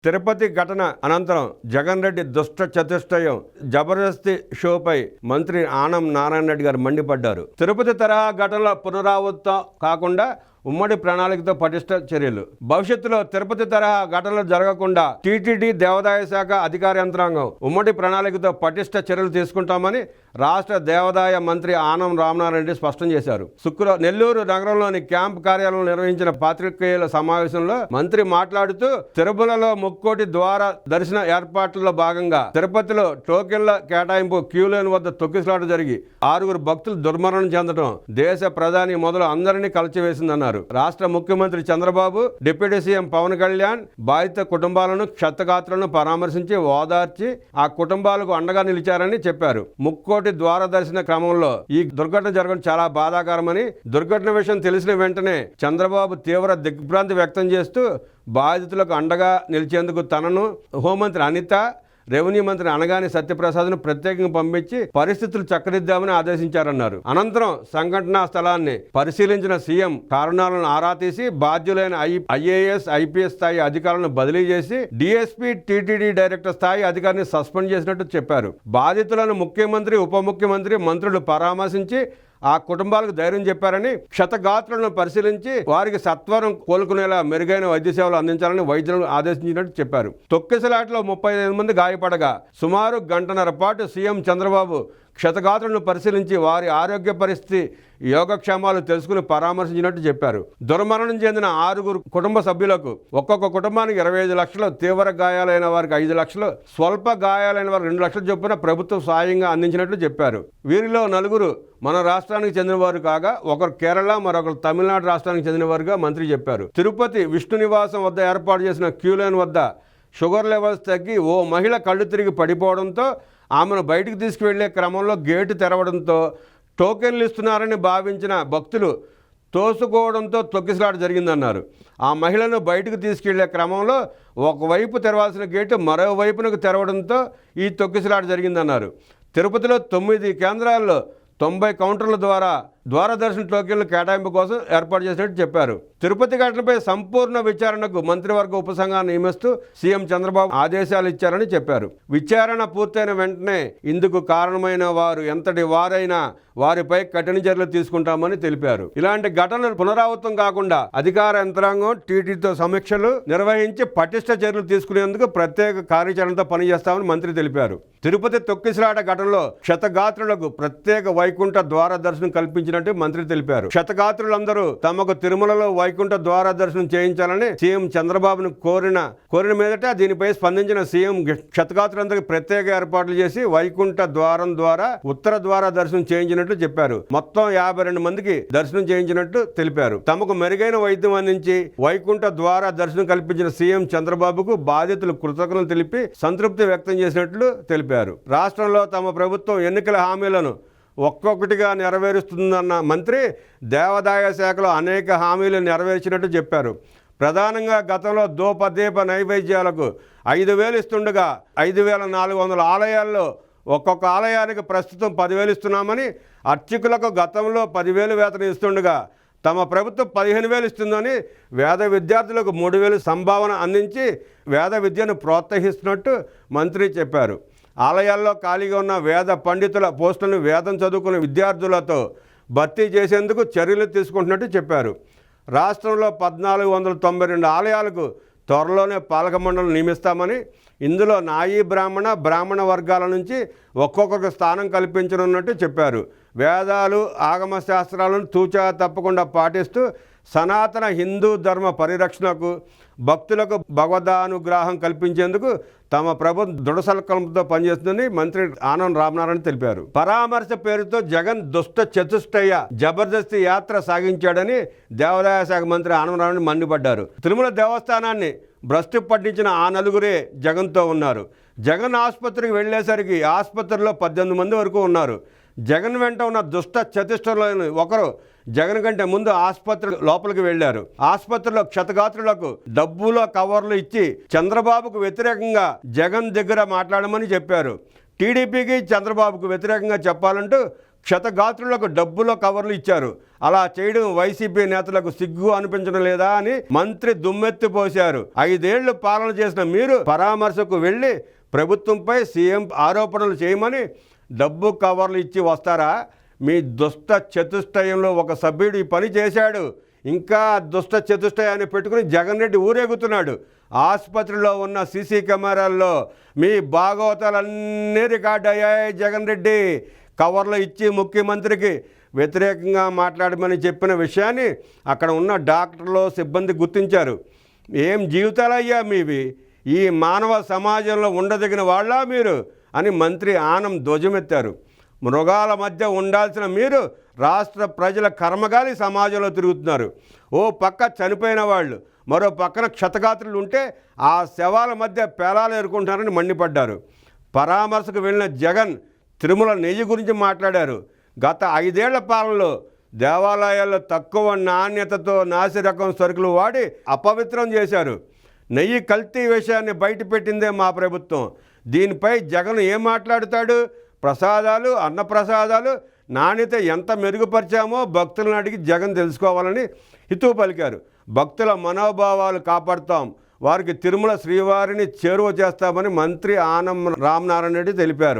తిరుపతి ఘటన అనంతరం జగన్ రెడ్డి దుష్ట చతుష్టయం జబర్దస్తి షోపై మంత్రి ఆనం నారాయణ రెడ్డి గారు మండిపడ్డారు. తిరుపతి తరహా ఘటనల పునరావృతం కాకుండా ఉమ్మడి ప్రణాళికతో పటిష్ట చర్యలు. భవిష్యత్తులో తిరుపతి తరహా ఘటనలు జరగకుండా టీటీడీ దేవాదాయ శాఖ అధికార యంత్రాంగం ఉమ్మడి ప్రణాళికతో పటిష్ట చర్యలు తీసుకుంటామని రాష్ట్ర దేవాదాయ మంత్రి ఆనం రామనారాయణ రెడ్డి స్పష్టం చేశారు. శుక్రవారం నెల్లూరు నగరంలోని క్యాంప్ కార్యాలయంలో నిర్వహించిన పాత్రికేయుల సమావేశంలో మంత్రి మాట్లాడుతూ తిరుమలలో ముక్కోటి ద్వార దర్శన ఏర్పాట్లలో భాగంగా తిరుపతిలో టోకెన్ల కేటాయింపు క్యూలైన్ వద్ద తొక్కిసలాట జరిగి 6 భక్తులు దుర్మరణం చెందడం దేశ ప్రధాని మొదలు అందరినీ కలిచివేసిందన్నారు. రాష్ట్ర ముఖ్యమంత్రి చంద్రబాబు, డిప్యూటీ సీఎం పవన్ కళ్యాణ్ బాధిత కుటుంబాలను, క్షతగాత్రులను పరామర్శించి ఓదార్చి ఆ కుటుంబాలకు అండగా నిలిచారని చెప్పారు. ముక్కోటి ద్వార దర్శన క్రమంలో ఈ దుర్ఘటన జరగడం చాలా బాధాకరమని, దుర్ఘటన విషయం తెలిసిన వెంటనే చంద్రబాబు తీవ్ర దిగ్భ్రాంతి వ్యక్తం చేస్తూ బాధితులకు అండగా నిలిచేందుకు తనను, హోంమంత్రి అనిత, రెవెన్యూ మంత్రి అనగాని సత్యప్రసాద్ను ప్రత్యేకంగా పంపించి పరిస్థితులు చక్కదిద్దామని ఆదేశించారన్నారు. అనంతరం సంఘటనా స్థలాన్ని పరిశీలించిన సీఎం కారణాలను ఆరా తీసి బాధ్యులైన ఐఏఎస్, ఐపీఎస్ స్థాయి అధికారులను బదిలీ చేసి డీఎస్పీ, టీటీడీ డైరెక్టర్ స్థాయి అధికారిని సస్పెండ్ చేసినట్టు చెప్పారు. బాధితులను ముఖ్యమంత్రి, ఉప ముఖ్యమంత్రి, మంత్రులు పరామర్శించి ఆ కుటుంబాలకు ధైర్యం చెప్పారని, క్షతగాత్రులను పరిశీలించి వారికి సత్వరం కోలుకునేలా మెరుగైన వైద్య సేవలు అందించాలని వైద్యులను ఆదేశించినట్టు చెప్పారు. తొక్కిసలాటలో 35 మంది గాయపడగా సుమారు గంటన్నర పాటు సీఎం చంద్రబాబు క్షతగాత్రులను పరిశీలించి వారి ఆరోగ్య పరిస్థితి, యోగక్షేమాలు తెలుసుకుని పరామర్శించినట్టు చెప్పారు. దుర్మరణం చెందిన 6 కుటుంబ సభ్యులకు ఒక్కొక్క కుటుంబానికి 25 లక్షలు, తీవ్ర గాయాలైన వారికి 5 లక్షలు, స్వల్ప గాయాలైన వారికి 2 లక్షల చొప్పున ప్రభుత్వం సాయంగా అందించినట్లు చెప్పారు. వీరిలో 4 మన రాష్ట్రానికి చెందినవారు కాగా ఒకరు కేరళ, మరొకరు తమిళనాడు రాష్ట్రానికి చెందినవారుగా మంత్రి చెప్పారు. తిరుపతి విష్ణు నివాసం వద్ద ఏర్పాటు చేసిన క్యూలైన్ వద్ద షుగర్ లెవెల్స్ తగ్గి ఓ మహిళ కళ్ళు తిరిగి పడిపోవడంతో ఆమెను బయటికి తీసుకువెళ్లే క్రమంలో గేటు తెరవడంతో టోకెన్లు ఇస్తున్నారని భావించిన భక్తులు తోసుకోవడంతో తొక్కిసలాట జరిగిందన్నారు. ఆ మహిళను బయటకు తీసుకెళ్లే క్రమంలో ఒకవైపు తెరవాల్సిన గేటు మరోవైపునకు తెరవడంతో ఈ తొక్కిసలాట జరిగిందన్నారు. తిరుపతిలో 9 కేంద్రాల్లో 90 కౌంటర్ల ద్వారా ద్వారదర్శన టోకెన్ల కేటాయింపు కోసం ఏర్పాటు చేసినట్టు చెప్పారు. తిరుపతి ఘటనపై సంపూర్ణ విచారణకు మంత్రివర్గ ఉపసంఘాన్ని నియమిస్తూ సీఎం చంద్రబాబు ఆదేశాలు ఇచ్చారని చెప్పారు. విచారణ పూర్తయిన వెంటనే ఇందుకు కారణమైన వారు ఎంతటి వారైనా వారిపై కఠిన చర్యలు తీసుకుంటామని తెలిపారు. ఇలాంటి ఘటనలు పునరావృతం కాకుండా అధికార యంత్రాంగం టీటీడీతో సమీక్షలు నిర్వహించి పటిష్ట చర్యలు తీసుకునేందుకు ప్రత్యేక కార్యాచరణతో పనిచేస్తామని మంత్రి తెలిపారు. తిరుపతి తొక్కిసలాట ఘటనలో క్షతగాత్రులకు ప్రత్యేక వైకుంఠ ద్వార దర్శనం కల్పించినట్టు మంత్రి తెలిపారు. క్షతగాత్రులందరూ తమకు తిరుమలలో వైకుంఠ ద్వార దర్శనం చేయించాలని సీఎం చంద్రబాబును కోరిన మీదట దీనిపై స్పందించిన సీఎం క్షతగాత్రులందరికీ ప్రత్యేక ఏర్పాట్లు చేసి వైకుంఠ ద్వారం ద్వారా ఉత్తర ద్వార దర్శనం చేయించినట్లు చెప్పారు. మొత్తం 52 మందికి దర్శనం చేయించినట్టు తెలిపారు. తమకు మెరుగైన వైద్యం అందించి వైకుంఠ ద్వార దర్శనం కల్పించిన సీఎం చంద్రబాబుకు బాధితులు కృతజ్ఞతలు తెలిపి సంతృప్తి వ్యక్తం చేసినట్లు తెలిపారు. రాష్ట్రంలో తమ ప్రభుత్వం ఎన్నికల హామీలను ఒక్కొక్కటిగా నెరవేరుస్తుందన్న మంత్రి దేవాదాయ శాఖలో అనేక హామీలు నెరవేర్చినట్టు చెప్పారు. ప్రధానంగా గతంలో దూపదీప నైవేద్యాలకు 5,000 ఇస్తుండగా 5,400 ఆలయాల్లో ఒక్కొక్క ఆలయానికి ప్రస్తుతం 10,000 ఇస్తున్నామని, అర్చకులకు గతంలో 10,000 వేతనం ఇస్తుండగా తమ ప్రభుత్వం 15,000 ఇస్తుందని, వేద విద్యార్థులకు 3,000 సంభావన అందించి వేద విద్యను ప్రోత్సహిస్తున్నట్టు మంత్రి చెప్పారు. ఆలయాల్లో ఖాళీగా ఉన్న వేద పండితుల పోస్టులను వేదం చదువుకున్న విద్యార్థులతో భర్తీ చేసేందుకు చర్యలు తీసుకుంటున్నట్టు చెప్పారు. రాష్ట్రంలో 1,492 ఆలయాలకు త్వరలోనే పాలక మండలి నియమిస్తామని, ఇందులో నాయీ బ్రాహ్మణ వర్గాల నుంచి ఒక్కొక్కరికి స్థానం కల్పించనున్నట్టు చెప్పారు. వేదాలు, ఆగమ శాస్త్రాలను తూచా తప్పకుండా పాటిస్తూ సనాతన హిందూ ధర్మ పరిరక్షణకు, భక్తులకు భగవదానుగ్రహం కల్పించేందుకు తమ ప్రభుత్వం దృఢ సంకల్పంతో పనిచేస్తుందని మంత్రి ఆనం రామనారాయణ తెలిపారు. పరామర్శ పేరుతో జగన్ దుష్ట చతుష్టయ జబర్దస్తి యాత్ర సాగించాడని దేవాదాయ శాఖ మంత్రి ఆనం రామనారాయణ మండిపడ్డారు. తిరుమల దేవస్థానాన్ని భ్రష్టు పట్టించిన ఆ 4 జగన్తో ఉన్నారు. జగన్ ఆసుపత్రికి వెళ్లేసరికి ఆసుపత్రిలో 18 మంది వరకు ఉన్నారు. జగన్ వెంట ఉన్న దుష్ట చతుష్టయులను ఒకరు జగన్ కంటే ముందు ఆసుపత్రి లోపలికి వెళ్లారు. ఆసుపత్రిలో క్షతగాత్రులకు డబ్బులో కవర్లు ఇచ్చి చంద్రబాబుకు వ్యతిరేకంగా జగన్ దగ్గర మాట్లాడమని చెప్పారు. టీడీపీకి చంద్రబాబుకు వ్యతిరేకంగా చెప్పాలంటూ క్షతగాత్రులకు డబ్బుల కవర్లు ఇచ్చారు. అలా చేయడం వైసీపీ నేతలకు సిగ్గు అనిపించడం లేదా అని మంత్రి దుమ్మెత్తిపోశారు. 5 ఏళ్లు పాలన చేసిన మీరు పరామర్శకు వెళ్ళి ప్రభుత్వంపై సీఎం ఆరోపణలు చేయమని డబ్బు కవర్లు ఇచ్చి వస్తారా? మీ దుష్ట చతుష్టయంలో ఒక సభ్యుడు ఈ పని చేశాడు. ఇంకా దుష్ట చతుష్టయాన్ని పెట్టుకుని జగన్ రెడ్డి ఊరేగుతున్నాడు. ఆసుపత్రిలో ఉన్న సీసీ కెమెరాల్లో మీ భాగవతాలన్నీ రికార్డ్ అయ్యాయి. జగన్ రెడ్డి కవర్లు ఇచ్చి ముఖ్యమంత్రికి వ్యతిరేకంగా మాట్లాడమని చెప్పిన విషయాన్ని అక్కడ ఉన్న డాక్టర్లు సిబ్బంది గుర్తించారు. ఏం జీవితాలయ్యా మీవి? ఈ మానవ సమాజంలో ఉండదగిన వాళ్ళా మీరు అని మంత్రి ఆనం ధ్వజమెత్తారు. మృగాల మధ్య ఉండాల్సిన మీరు రాష్ట్ర ప్రజల కర్మగాలి సమాజంలో తిరుగుతున్నారు. ఓ పక్క చనిపోయిన వాళ్ళు, మరో పక్కన క్షతగాత్రులు ఉంటే ఆ శవాల మధ్య పేలాలు ఎరుకుంటారని మండిపడ్డారు. పరామర్శకు వెళ్ళిన జగన్ తిరుమల నెయ్యి గురించి మాట్లాడారు. గత 5 ఏళ్ల పాలనలో దేవాలయాల్లో తక్కువ నాణ్యతతో నాసిరకం సరుకులు వాడి అపవిత్రం చేశారు. నెయ్యి కల్తీ విషయాన్ని బయటపెట్టిందే మా ప్రభుత్వం. దీనిపై జగన్ ఏం మాట్లాడుతాడు? ప్రసాదాలు, అన్నప్రసాదాలు నాణ్యత ఎంత మెరుగుపరిచామో భక్తులను అడిగి జగన్ తెలుసుకోవాలని హితవు పలికారు. భక్తుల మనోభావాలు కాపాడుతాం, వారికి తిరుమల శ్రీవారిని చేరువ చేస్తామని మంత్రి ఆనం రామనారాయణ రెడ్డి తెలిపారు.